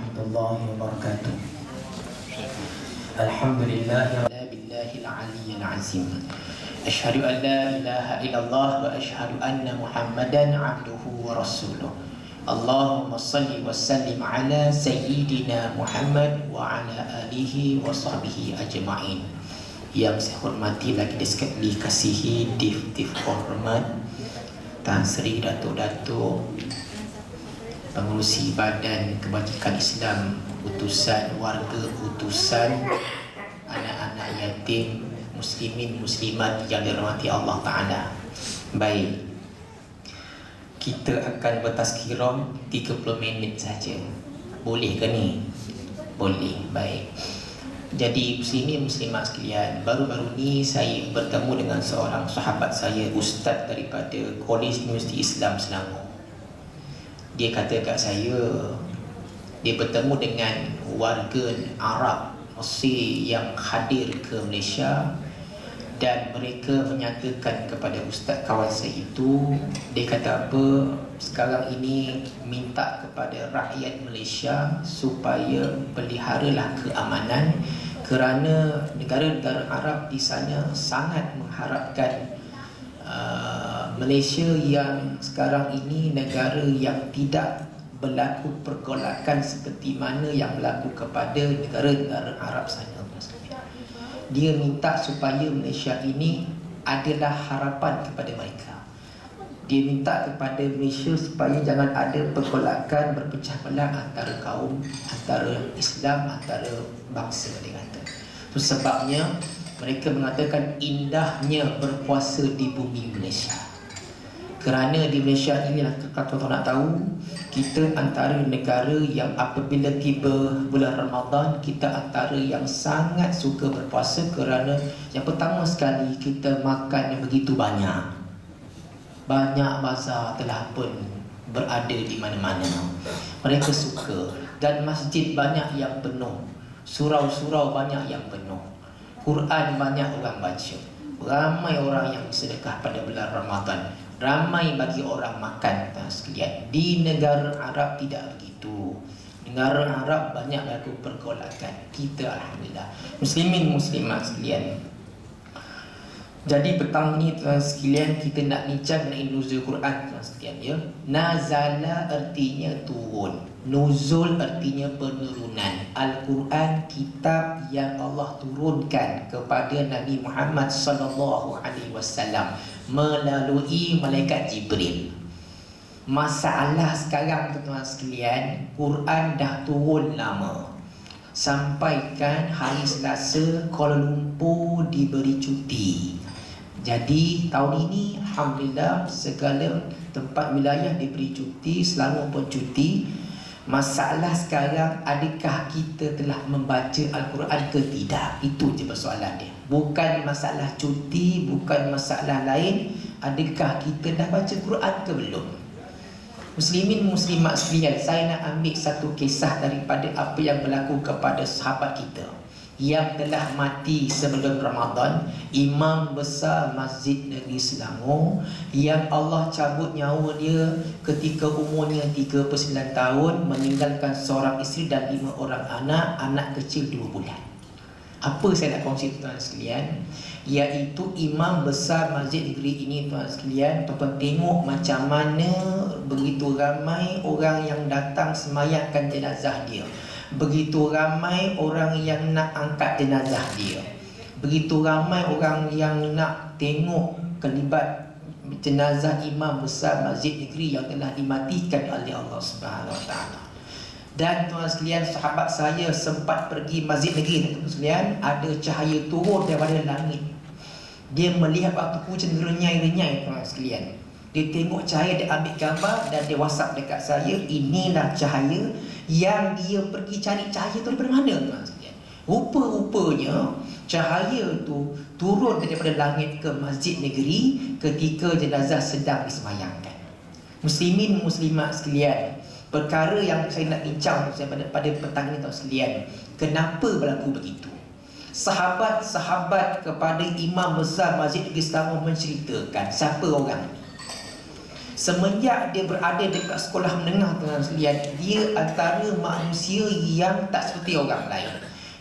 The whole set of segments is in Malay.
warahmatullahi wabarakatuh. Alhamdulillah la billahil aliyyil azim. Asyhadu an la ilaha illallah wa asyhadu anna Muhammadan abduhu wa rasuluh. Allahumma salli wa sallim ala sayyidina Muhammad wa ala alihi wa sahbihi ajma'in. Yang saya hormati lagi sekali kasihi Dif hormat Tan Sri Datuk-Datuk Pengurusi Badan Kebajikan Islam, utusan warga, utusan anak-anak yatim, muslimin muslimat yang dirahmati Allah Ta'ala. Baik, kita akan bertazkirah 30 minit saja. Boleh ke ni? Boleh. Baik. Jadi muslimin muslimat sekalian, baru-baru ni saya bertemu dengan seorang sahabat saya, ustaz daripada Kolej Universiti Islam Selangor. Dia kata kat saya, dia bertemu dengan warga Arab Mesir yang hadir ke Malaysia, dan mereka menyatakan kepada ustaz kawan saya itu, dia kata apa, sekarang ini minta kepada rakyat Malaysia supaya peliharalah keamanan, kerana negara-negara Arab di sana sangat mengharapkan Malaysia yang sekarang ini negara yang tidak berlaku pergolakan seperti mana yang berlaku kepada negara-negara Arab sana. Dia minta supaya Malaysia ini adalah harapan kepada mereka. Dia minta kepada Malaysia supaya jangan ada pergolakan, berpecah belah antara kaum, antara Islam, antara bangsa, dia kata. Itu sebabnya mereka mengatakan indahnya berpuasa di bumi Malaysia. Kerana di Malaysia inilah, kalau tuan nak tahu, kita antara negara yang apabila tiba bulan Ramadan, kita antara yang sangat suka berpuasa. Kerana yang pertama sekali, kita makan yang begitu banyak. Banyak bazar telah pun berada di mana-mana. Mereka suka. Dan masjid banyak yang penuh, surau-surau banyak yang penuh, Quran banyak orang baca, ramai orang yang bersedekah pada bulan Ramadan, ramai bagi orang makan sekalian. Di negara Arab tidak begitu. Negara Arab banyak berlaku pergolakan. Kita alhamdulillah muslimin muslimat sekalian. Jadi petang ni tuan sekalian, kita nak bincang mengenai nuzul Quran tuan sekalian, ya. Nazala artinya turun, nuzul artinya penurunan. Al-Quran kitab yang Allah turunkan kepada Nabi Muhammad sallallahu alaihi wasallam melalui malaikat Jibril. Masalah sekarang tuan sekalian, Quran dah turun lama. Sampaikan hari Selasa Kuala Lumpur diberi cuti. Jadi tahun ini alhamdulillah segala tempat wilayah diberi cuti, Selangor pun cuti. Masalah sekarang, adakah kita telah membaca Al-Quran ke tidak? Itu je persoalan dia. Bukan masalah cuti, bukan masalah lain. Adakah kita dah baca Quran ke belum? Muslimin muslimat sekalian, saya nak ambil satu kisah daripada apa yang berlaku kepada sahabat kita yang telah mati sebelum Ramadan, Imam Besar Masjid Negeri Selangor, yang Allah cabut nyawa dia ketika umurnya 39 tahun, meninggalkan seorang isteri dan 5 orang anak, anak kecil 2 bulan. Apa saya nak kongsi tuan sekalian, iaitu Imam Besar Masjid Negeri ini tuan sekalian, tuan tengok macam mana begitu ramai orang yang datang semayangkan jenazah dia, begitu ramai orang yang nak angkat jenazah dia, begitu ramai orang yang nak tengok kelibat jenazah Imam Besar Masjid Negeri yang telah dimatikan oleh Allah Subhanahu Wa Taala. Dan tuan sekalian, sahabat saya sempat pergi Masjid Negeri tuan sekalian, ada cahaya turun daripada langit. Dia melihat waktu hujan renyai-renyai tuan sekalian. Dia tengok cahaya, dia ambil gambar dan dia WhatsApp dekat saya, inilah cahaya. Yang dia pergi cari cahaya tu daripada mana tuan sekalian? Rupa-rupanya cahaya tu turun daripada langit ke Masjid Negeri ketika jenazah sedang disemayangkan. Muslimin muslimat sekalian, perkara yang saya nak bincang pada petang ini tuan sekalian, kenapa berlaku begitu? Sahabat-sahabat kepada Imam Besar Masjid Negeri Selangor menceritakan siapa orang ini. Semenjak dia berada dekat sekolah menengah, tuan-tuan sekalian, dia antara manusia yang tak seperti orang lain.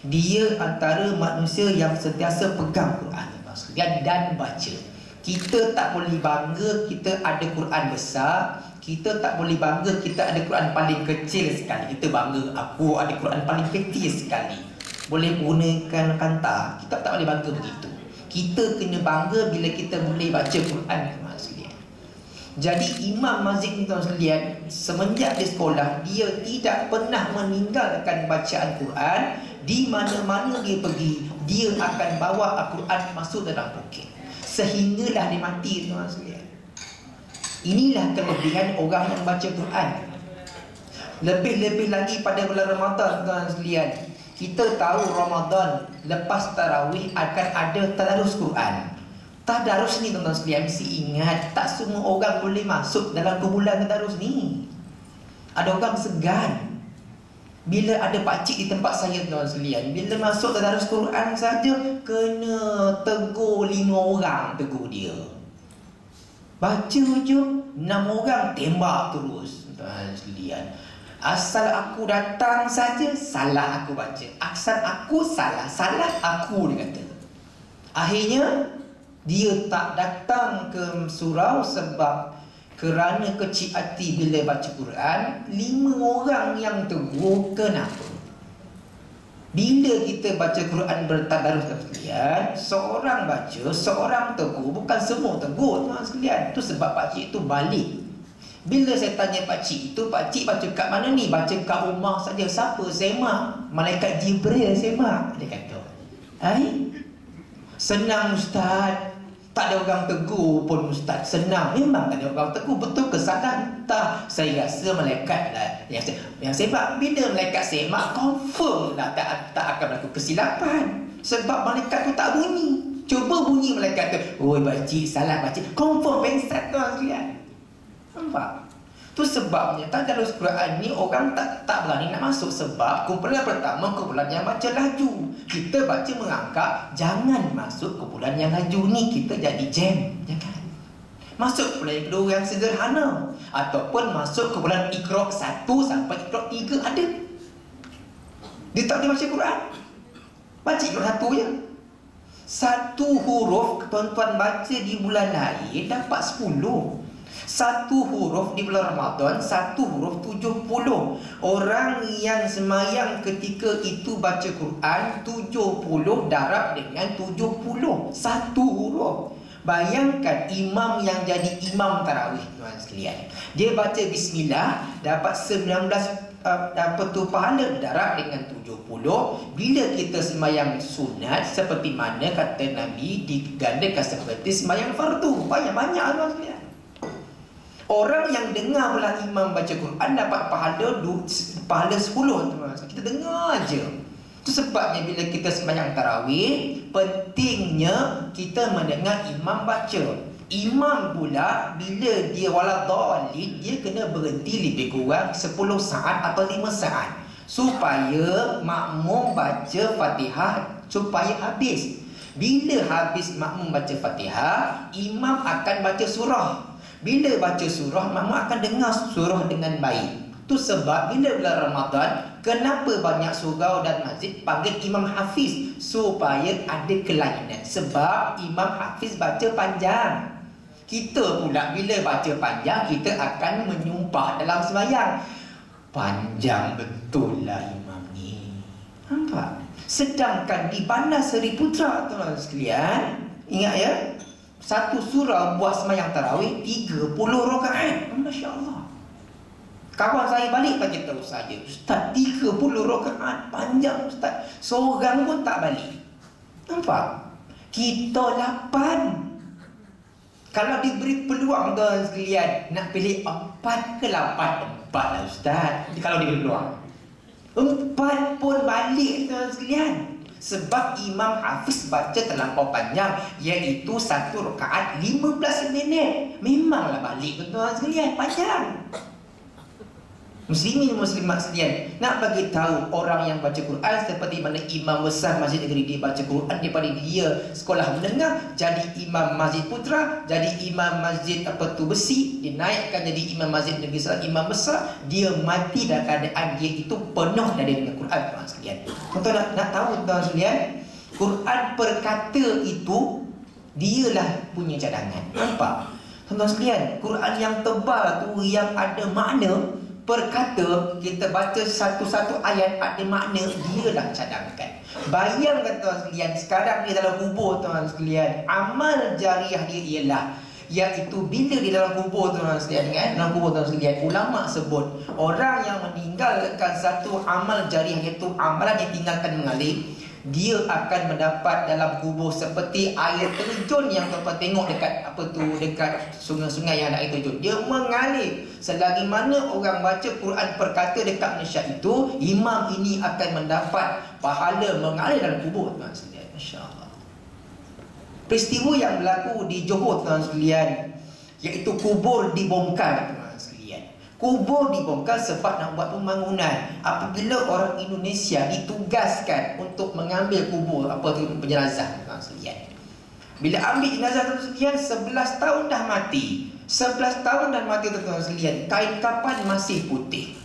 Dia antara manusia yang sentiasa pegang Quran, tuan-tuan sekalian, dan baca. Kita tak boleh bangga kita ada Quran besar. Kita tak boleh bangga kita ada Quran paling kecil sekali. Kita bangga aku ada Quran paling kecil sekali, boleh gunakan kanta. Kita tak boleh bangga begitu. Kita kena bangga bila kita boleh baca Quran, tuan-tuan sekalian. Jadi Imam Mazik ni, tuan-tuan sekalian, semenjak di sekolah, dia tidak pernah meninggalkan bacaan Quran. Di mana-mana dia pergi, dia akan bawa Al-Quran masuk dalam poket, sehinggalah dia mati, tuan-tuan sekalian. Inilah kelebihan orang yang baca Quran. Lebih-lebih lagi pada bulan Ramadan, tuan-tuan sekalian. Kita tahu Ramadan lepas tarawih akan ada tadarus Quran. Tadarus ni, tuan-tuan sekalian, mesti ingat, tak semua orang boleh masuk dalam kumpulan tadarus ni. Ada orang segan. Bila ada pakcik di tempat saya, tuan-tuan sekalian, bila masuk tadarus Quran saja kena tegur 5 orang, tegur dia. Baca je 6 orang tembak terus, tuan-tuan sekalian. Asal aku datang saja, salah aku baca. Asal aku salah, salah aku, dia kata. Akhirnya dia tak datang ke surau sebab kerana kecil hati bila baca Quran. 5 orang yang tegur, kenapa? Bila kita baca Quran bertadarus, tuan sekalian, seorang baca, seorang tegur, bukan semua tegur, tuan sekalian. Itu sebab pakcik itu balik. Bila saya tanya pakcik itu, pakcik baca kat mana ni? Baca kat rumah saja. Siapa semak? Malaikat Jibril semak, dia kata. Hai, senang ustaz. Tak ada orang tegur pun ustaz, senang. Memang tak ada orang tegur, betul ke salah? Entah, saya rasa malaikat lah yang semak. Bila malaikat semak, confirm lah tak akan berlaku kesilapan. Sebab malaikat tu tak bunyi. Cuba bunyi malaikat tu, oi pakcik salah pakcik, confirm pengsat, tuan sekalian. Nampak? Tu sebabnya tadarus Quran ni orang tak berani nak masuk. Sebab kumpulan pertama, kumpulan yang baca laju. Kita baca merangkak, jangan masuk kumpulan yang laju ni, kita jadi jam. Jangan. Masuk kumpulan yang kedua yang sederhana, ataupun masuk kumpulan Iqra 1 sampai Iqra 3 ada. Dia tak boleh baca Quran, baca Iqra 1 je. 1 huruf tuan-tuan baca di bulan lain dapat 10. 1 huruf di bulan Ramadan, 1 huruf 70. Orang yang semayang ketika itu baca Quran 70 darab dengan 70, 1 huruf. Bayangkan imam yang jadi imam tarawih, tuan sekalian, dia baca bismillah dapat 19 pahala darab dengan 70. Bila kita semayang sunat, seperti mana kata Nabi, digandakan seperti semayang fardu. Banyak-banyak, tuan sekalian. Orang yang dengar pula imam baca Quran dapat pahala 10, teman-teman. Kita dengar aja. Itu sebabnya bila kita sembahyang tarawih, pentingnya kita mendengar imam baca. Imam pula bila dia waladhalin, dia kena berhenti lebih kurang 10 saat atau 5 saat supaya makmum baca Fatihah supaya habis. Bila habis makmum baca Fatihah, imam akan baca surah. Bila baca surah, makmum akan dengar surah dengan baik. Itu sebab bila bulan Ramadan, kenapa banyak surau dan masjid panggil imam hafiz? Supaya ada kelainan. Sebab imam hafiz baca panjang. Kita pula bila baca panjang, kita akan menyumpah dalam sembahyang. Panjang betul lah imam ni. Nampak? Sedangkan di Bandar Seri Putra, tuan-tuan sekalian, ingat ya, satu surau buat sembahyang tarawih 30 rakaat. Masya Allah. Kawan saya balik bagi tahu saja, Ustaz, 30 rakaat panjang Ustaz. Seorang pun tak balik. Nampak? Kita 8. Kalau diberi peluang, tuan sekalian, nak pilih 4 ke 8? 4 lah Ustaz. Kalau diberi peluang 4 pun balik, tuan sekalian. Sebab Imam Hafiz baca terlampau panjang, iaitu 1 rakaat 15 minit. Memanglah balik, tuan sekalian, panjang. Muslimin muslimat sekalian, nak bagi tahu orang yang baca Quran seperti mana imam besar masjid negeri dia baca Quran daripada dia sekolah menengah jadi imam masjid putra, jadi imam masjid besi, dia naikkan jadi imam masjid negeri imam besar, dia mati dalam keadaan dia itu penuh dari dengan Quran, tuan sekalian. Tuan nak tahu tuan sekalian, Quran perkata itu dialah punya cadangan. Nampak? Tuan sekalian, Quran yang tebal tu yang ada makna perkata, kita baca satu-satu ayat ada makna, dia dah cadangkan. Bayangkan tuan sekalian, sekarang dia dalam kubur tuan sekalian, amal jariah dia ialah, iaitu bila di dalam kubur tuan sekalian kan, dalam kubur tuan sekalian, ulama sebut orang yang meninggalkan satu amal jariah, iaitu amalan yang tinggalkan mengalir, dia akan mendapat dalam kubur seperti air terjun yang tuan-tuan tengok dekat dekat sungai-sungai yang ada air terjun, dia mengalir. Selagi mana orang baca Quran perkata dekat Malaysia itu, imam ini akan mendapat pahala mengalir dalam kubur, tuan sekalian. Masya-Allah. Peristiwa yang berlaku di Johor tuan sekalian, iaitu kubur dibongkar tuan sekalian. Kubur dibongkar sebab nak buat pembangunan. Apabila orang Indonesia ditugaskan untuk mengambil kubur jenazah tuan sekalian, bila ambil jenazah tuan sekalian, 11 tahun dah mati. 11 tahun dah mati tuan sekalian. Kain kapan masih putih.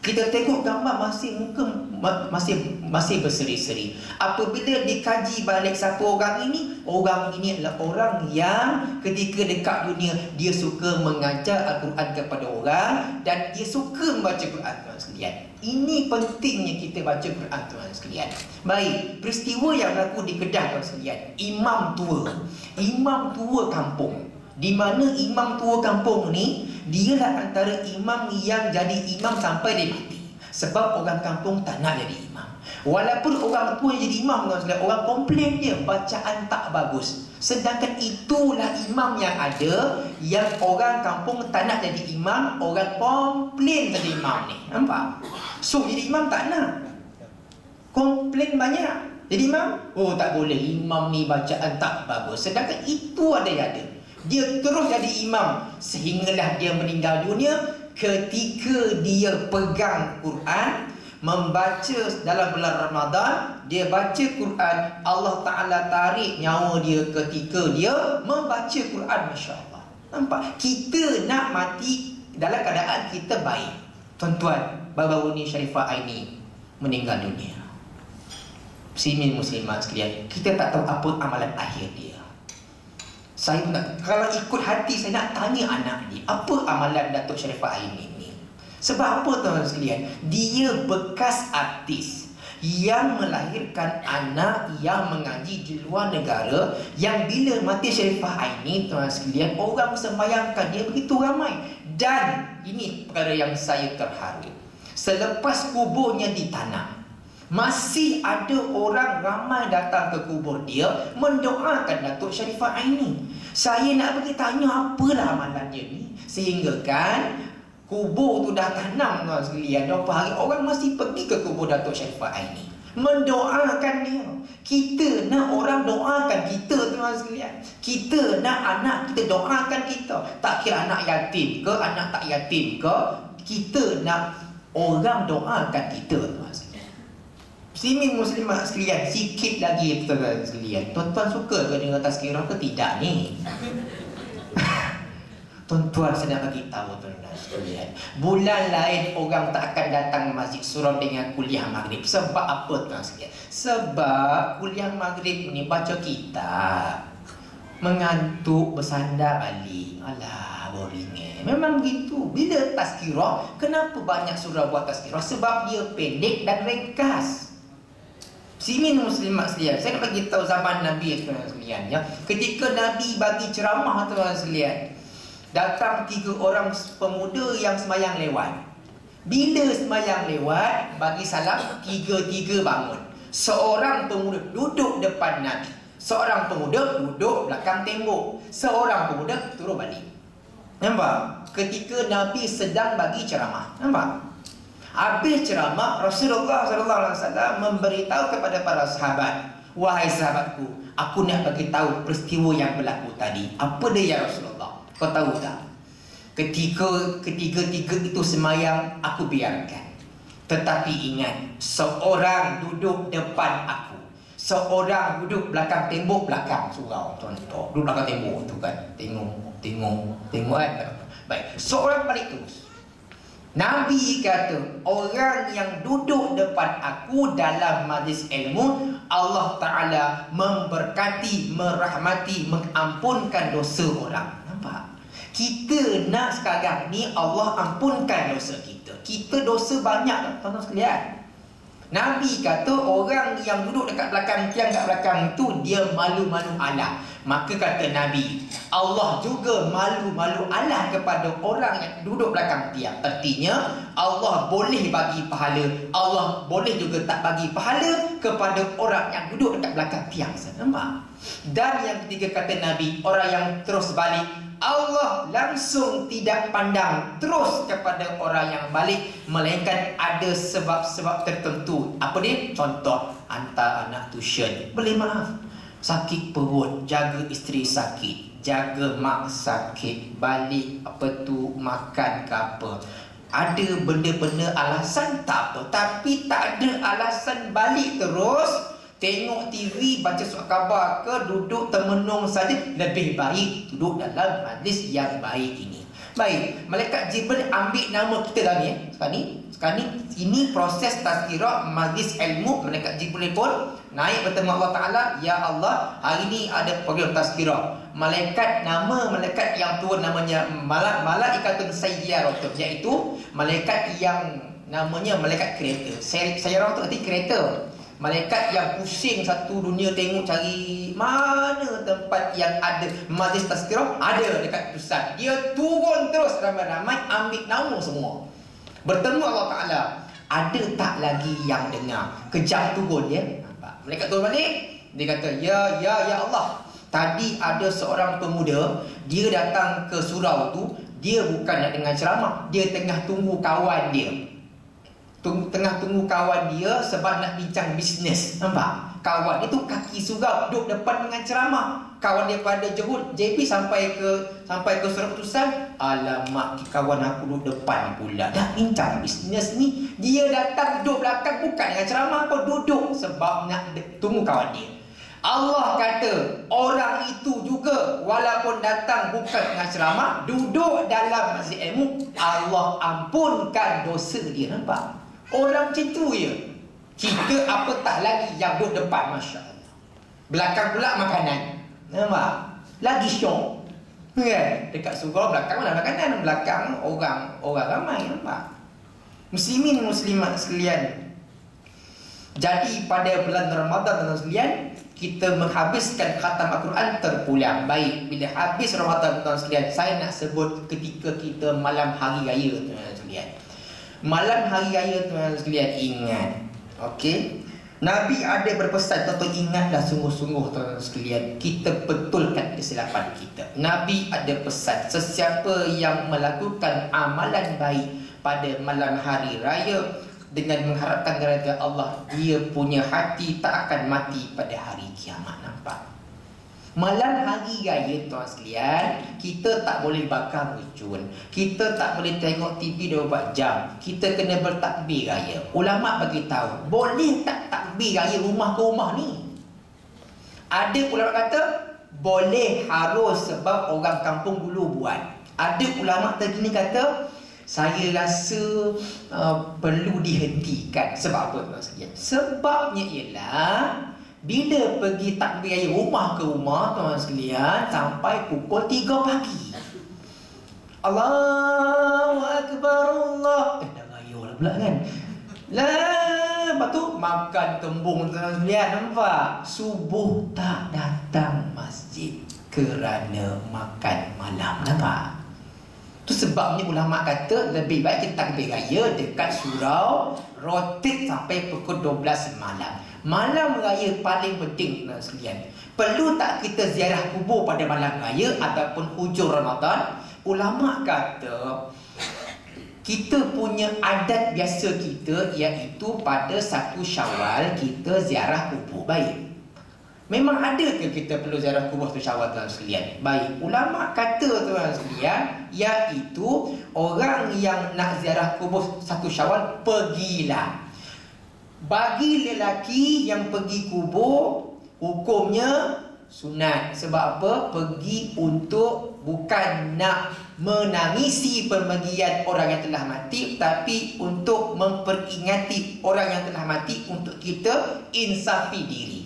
Kita tengok gambar masih muka masih berseri-seri. Apabila dikaji balik siapa orang ini adalah orang yang ketika dekat dunia dia suka mengajar Al-Quran kepada orang dan dia suka membaca Quran tuan sekalian. Ini pentingnya kita baca Quran tuan sekalian. Baik, peristiwa yang berlaku di Kedah tuan sekalian, imam tua kampung, di mana imam tua kampung ni dialah antara imam yang jadi imam sampai dia mati. Sebab orang kampung tak nak jadi imam. Walaupun orang tua yang jadi imam, orang komplain dia bacaan tak bagus. Sedangkan itulah imam yang ada, yang orang kampung tak nak jadi imam, orang komplain jadi imam ni. Nampak? So jadi imam tak nak, komplain banyak. Jadi imam, oh tak boleh, imam ni bacaan tak bagus. Sedangkan itu ada yang ada. Dia terus jadi imam sehinggalah dia meninggal dunia. Ketika dia pegang Quran, membaca dalam bulan Ramadan, dia baca Quran, Allah Ta'ala tarik nyawa dia ketika dia membaca Quran. Masya Allah. Nampak? Kita nak mati dalam keadaan kita baik. Tuan-tuan, baru-baru ni Sharifah Aini meninggal dunia. Muslimin muslimat sekalian, kita tak tahu apa amalan akhir dia. Saya pun tak, kalau ikut hati saya nak tanya anak ni, apa amalan Datuk Sharifah Aini ni? Sebab apa tuan-tuan sekalian? Dia bekas artis yang melahirkan anak yang mengaji di luar negara, yang bila mati Sharifah Aini tuan-tuan sekalian, orang sembayangkan dia begitu ramai. Dan ini perkara yang saya terharu, selepas kuburnya ditanam, masih ada orang ramai datang ke kubur dia mendoakan Datuk Sharifah Aini. Saya nak pergi tanya apalah amalan dia ni, sehingga kan kubur tu dah tanam tuan sekalian, berapa hari orang masih pergi ke kubur Datuk Sharifah Aini mendoakan dia. Kita nak orang doakan kita tuan sekalian. Kita nak anak kita doakan kita. Tak kira anak yatim ke, anak tak yatim ke, kita nak orang doakan kita tuan sekalian. Muslimin muslimat sekalian, sikit lagi tuan sekalian. Tuan-tuan suka ke dengar tazkirah ke tidak ni? Tuan-tuan saya nak bagi tahu tuan-tuan sekalian, bulan lain orang tak akan datang masjid surau dengan kuliah maghrib. Sebab apa tuan sekalian? Sebab kuliah maghrib ni baca kitab, mengantuk, bersandar balik. Alah, boring Memang begitu. Bila tazkirah, kenapa banyak surah buat tazkirah? Sebab dia pendek dan ringkas. Muslimin muslimat sekalian, saya nak bagi tahu zaman Nabi tuan sekalian ya. Ketika Nabi bagi ceramah tuan sekalian, datang 3 orang pemuda yang semayang lewat. Bila semayang lewat, bagi salam, 3-3 bangun. Seorang pemuda duduk depan Nabi, seorang pemuda duduk belakang tembok, seorang pemuda turun balik. Nampak? Ketika Nabi sedang bagi ceramah. Nampak? Habis ceramah, Rasulullah SAW memberitahu kepada para sahabat, wahai sahabatku, aku nak bagi tahu peristiwa yang berlaku tadi. Apa dia ya Rasulullah? Kau tahu tak? Ketiga-tiga itu semayang, aku biarkan. Tetapi ingat, seorang duduk depan aku, seorang duduk belakang tembok, belakang surau, contoh duduk belakang tembok tu kan, tengok kan. Baik, seorang balik terus. Nabi kata, orang yang duduk depan aku dalam majlis ilmu, Allah Ta'ala memberkati, merahmati, mengampunkan dosa orang. Nampak? Kita nak sekarang ni Allah ampunkan dosa kita. Kita dosa banyak, tuan-tuan sekalian. Nabi kata orang yang duduk dekat belakang tiang, kat belakang tu, dia malu-malu Allah. Maka kata Nabi, Allah juga malu-malu Allah kepada orang yang duduk belakang tiang. Artinya Allah boleh bagi pahala, Allah boleh juga tak bagi pahala kepada orang yang duduk dekat belakang tiang. Nampak? Dan yang ketiga kata Nabi, orang yang terus balik, Allah langsung tidak pandang terus kepada orang yang balik, melainkan ada sebab-sebab tertentu. Apa dia? Contoh, hantar anak tuition, boleh maaf. Sakit perut, jaga isteri sakit, jaga mak sakit, balik makan ke apa. Ada benda-benda alasan tak apa, tapi tak ada alasan balik terus. Tengok TV, baca surat khabar ke, duduk termenung saja, lebih baik duduk dalam majlis yang baik ini. Baik, malaikat Jibril ambil nama kita dah ni. Sekarang ni ini proses tazkirah majlis ilmu. Malaikat Jibril pun naik bertemu Allah Ta'ala. Ya Allah, hari ni ada program tazkirah. Nama malaikat yang turun namanya Malaikatun Sayyaratun, iaitu malaikat yang namanya malaikat kereta. Sayyarah tu arti kereta. Malaikat yang pusing satu dunia tengok cari mana tempat yang ada majlis tazkirah, ada dekat pusat. Dia turun terus ramai-ramai ambil nama semua. Bertemu Allah Ta'ala. Ada tak lagi yang dengar? Kejap turun dia. Malaikat turun balik. Dia kata, Ya Allah, tadi ada seorang pemuda, dia datang ke surau tu, dia bukan nak dengar ceramah, dia tengah tunggu kawan dia. Tengah tunggu kawan dia sebab nak bincang bisnes. Nampak? Kawan dia tu kaki surau, duduk depan dengan ceramah. Kawan dia pada jemput JP sampai ke surat keputusan. Alamak, kawan aku duduk depan pula, dah bincang bisnes ni. Dia datang duduk belakang, bukan dengan ceramah, kau duduk sebab nak tunggu kawan dia. Allah kata orang itu juga walaupun datang bukan dengan ceramah, duduk dalam majlis ilmu, Allah ampunkan dosa dia. Nampak? Orang macam tu je. Kita apa tak lagi yang duduk depan, Masya Allah. Belakang pula makanan. Nampak? Lagi syok. Kan? Dekat surau belakang mana makanan, belakang orang ramai. Nampak? Muslimin muslimat sekalian. Jadi pada bulan Ramadan tuan sekalian, kita menghabiskan khatam Al-Quran terpulang. Baik, bila habis Ramadan tuan sekalian, saya nak sebut ketika kita malam hari raya tuan sekalian. Malam hari raya tuan sekalian, ingat, okey, Nabi ada berpesan, tuan ingatlah sungguh-sungguh tuan sekalian, kita betulkan kesilapan kita. Nabi ada pesan, sesiapa yang melakukan amalan baik pada malam hari raya dengan mengharapkan daripada Allah, dia punya hati tak akan mati pada hari kiamat. Nampak? Malam hari raya tuan sekalian, kita tak boleh bakar racun, kita tak boleh tengok TV 24 jam, kita kena bertakbir raya. Ulama bagi tahu, boleh tak takbir raya rumah ke rumah ni? Ada ulama kata boleh, harus, sebab orang kampung dulu buat. Ada ulama terkini kata saya rasa perlu dihentikan. Sebab apa tuan sekalian? Sebabnya ialah bila pergi takbir raya rumah ke rumah tuan sekalian sampai pukul 3 pagi. Allahu Akbar, Allah. Dah raya lah pula kan. Lepas tu makan kembung tuan sekalian. Nampak? Subuh tak datang masjid kerana makan malam. Nampak? Tu sebabnya ulama kata lebih baik kita takbir raya dekat surau, rotate sampai pukul 12 malam. Malam raya paling penting tuan sekalian. Perlu tak kita ziarah kubur pada malam raya ataupun hujung Ramadan? Ulama kata kita punya adat biasa kita iaitu pada 1 Syawal kita ziarah kubur. Baik. Memang ada ke kita perlu ziarah kubur 1 Syawal tuan sekalian? Baik, ulama kata tuan sekalian, iaitu orang yang nak ziarah kubur 1 Syawal, pergilah. Bagi lelaki yang pergi kubur, hukumnya sunat. Sebab apa? Pergi untuk bukan nak menangisi pemergian orang yang telah mati, tapi untuk memperingati orang yang telah mati, untuk kita insafi diri.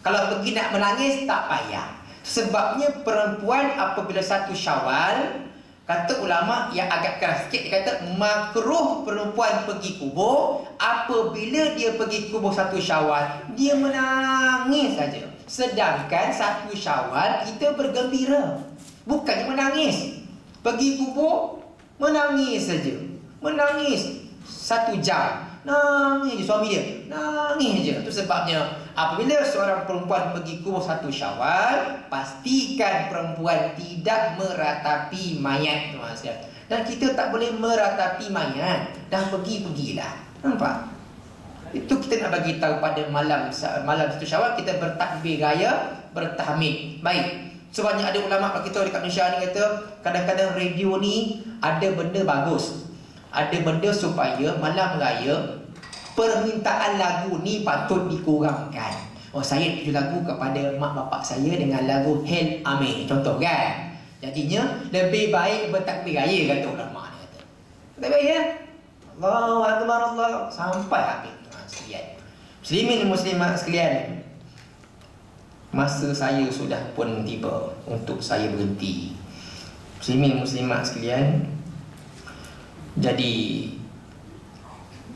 Kalau pergi nak menangis, tak payah. Sebabnya perempuan apabila 1 Syawal, kata ulama yang agak keras sikit, dia kata makruh perempuan pergi kubur. Apabila dia pergi kubur 1 Syawal, dia menangis saja. Sedangkan 1 Syawal kita bergembira, bukannya menangis. Pergi kubur, menangis saja. Menangis 1 jam, nangis je suami dia, nangis je. Itu sebabnya apabila seorang perempuan pergi kubur 1 Syawal, pastikan perempuan tidak meratapi mayat, tuan sekalian. Dan kita tak boleh meratapi mayat. Dah pergilah. Nampak? Itu kita nak bagi tahu pada malam 1 Syawal kita bertakbir raya, bertahmid. Baik. Sebanyak ada ulama kita dekat Malaysia ni kata, kadang-kadang radio ni ada benda bagus. Ada benda supaya malam raya permintaan lagu ni patut dikurangkan. Oh, saya tuju lagu kepada mak bapak saya dengan lagu Hail Amir, contoh kan. Jadinya lebih baik bertakbir raya, kata ulama ni kata. Tak baik ya? Allahu akbar, Allah sampai habis sekalian. Muslimin dan muslimat sekalian, masa saya sudah pun tiba untuk saya berhenti. Muslimin dan muslimat sekalian, jadi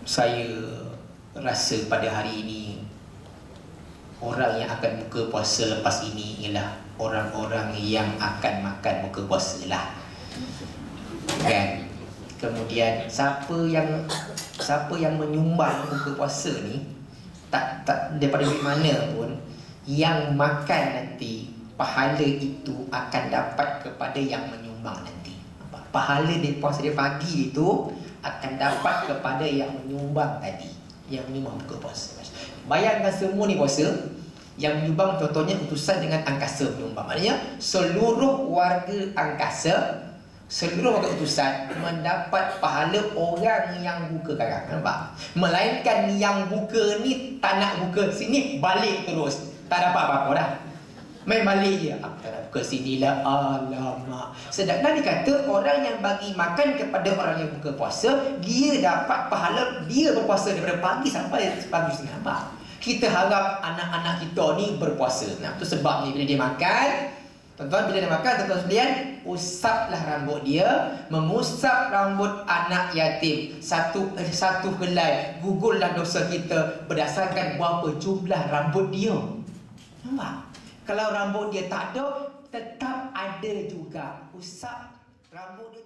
saya rasa pada hari ini orang yang akan buka puasa lepas ini ialah orang-orang yang akan makan buka puasa lah, kan? Kemudian siapa yang menyumbang buka puasa ni, tak daripada duit mana pun, yang makan nanti pahala itu akan dapat kepada yang menyumbang nanti. Pahala dia puasa dia pagi itu akan dapat kepada yang menyumbang tadi, yang menyumbang buka puasa. Bayangkan semua ni puasa, yang menyumbang contohnya utusan dengan angkasa menyumbang. Maknanya seluruh warga angkasa, seluruh warga utusan mendapat pahala orang yang buka karang. Nampak? Melainkan yang buka ni tak nak buka sini, balik terus, tak dapat apa-apa dah, main balik je. Tak nak buka sini lah, alamak. Sedangkan dikata orang yang bagi makan kepada orang yang buka puasa, dia dapat pahala dia berpuasa daripada pagi sampai pagi setengah. Nampak? Kita harap anak-anak kita ni berpuasa. Nah, itu sebab ni bila dia makan, tuan-tuan, bila dia makan, tuan-tuan sekalian, usaplah rambut dia, mengusap rambut anak yatim satu helai, gugurlah dosa kita berdasarkan berapa jumlah rambut dia. Nampak? Kalau rambut dia tak ada, tetap ada juga. Usap rambut dia